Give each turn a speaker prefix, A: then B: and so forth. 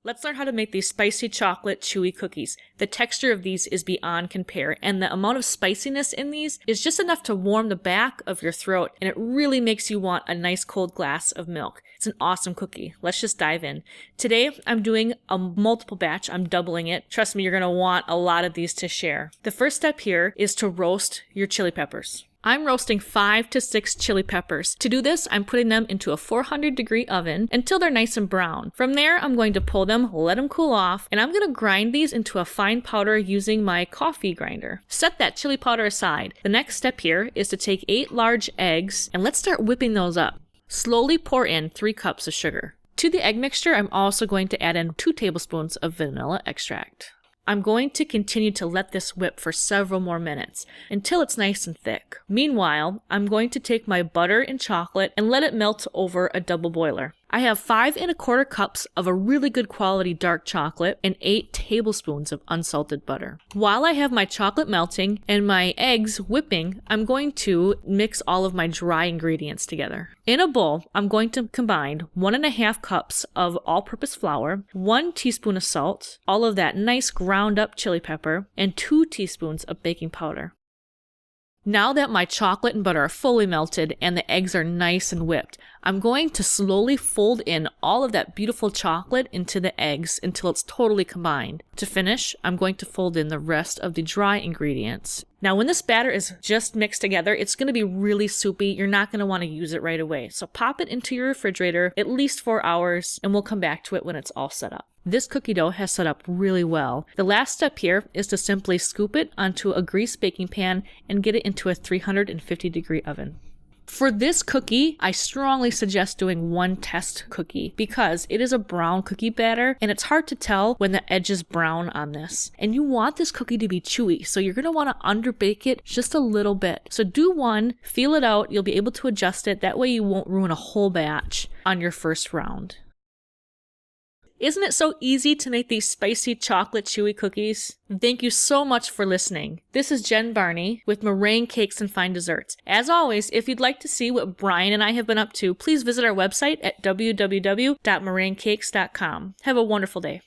A: Let's learn how to make these spicy chocolate chewy cookies. The texture of these is beyond compare, and the amount of spiciness in these is just enough to warm the back of your throat, and it really makes you want a nice cold glass of milk. It's an awesome cookie. Let's just dive in. Today, I'm doing a multiple batch. I'm doubling it. Trust me, you're going to want a lot of these to share. The first step here is to roast your chili peppers. I'm roasting 5 to 6 chili peppers. To do this, I'm putting them into a 400-degree oven until they're nice and brown. From there, I'm going to pull them, let them cool off, and I'm going to grind these into a fine powder using my coffee grinder. Set that chili powder aside. The next step here is to take 8 large eggs, and let's start whipping those up. Slowly pour in 3 cups of sugar. To the egg mixture, I'm also going to add in 2 tablespoons of vanilla extract. I'm going to continue to let this whip for several more minutes until it's nice and thick. Meanwhile, I'm going to take my butter and chocolate and let it melt over a double boiler. I have 5 1/4 cups of a really good quality dark chocolate and 8 tablespoons of unsalted butter. While I have my chocolate melting and my eggs whipping, I'm going to mix all of my dry ingredients together. In a bowl, I'm going to combine 1 1/2 cups of all-purpose flour, 1 teaspoon of salt, all of that nice ground up chili pepper, and 2 teaspoons of baking powder. Now that my chocolate and butter are fully melted and the eggs are nice and whipped, I'm going to slowly fold in all of that beautiful chocolate into the eggs until it's totally combined. To finish, I'm going to fold in the rest of the dry ingredients. Now when this batter is just mixed together, it's going to be really soupy. You're not going to want to use it right away. So pop it into your refrigerator at least 4 hours and we'll come back to it when it's all set up. This cookie dough has set up really well. The last step here is to simply scoop it onto a greased baking pan and get it into a 350-degree oven. For this cookie, I strongly suggest doing 1 test cookie because it is a brown cookie batter and it's hard to tell when the edge is brown on this. And you want this cookie to be chewy, so you're going to want to underbake it just a little bit. So do 1, feel it out, you'll be able to adjust it. That way you won't ruin a whole batch on your first round. Isn't it so easy to make these spicy chocolate chewy cookies? Thank you so much for listening. This is Jen Barney with Meringue Cakes and Fine Desserts. As always, if you'd like to see what Brian and I have been up to, please visit our website at www.meringuecakes.com. Have a wonderful day.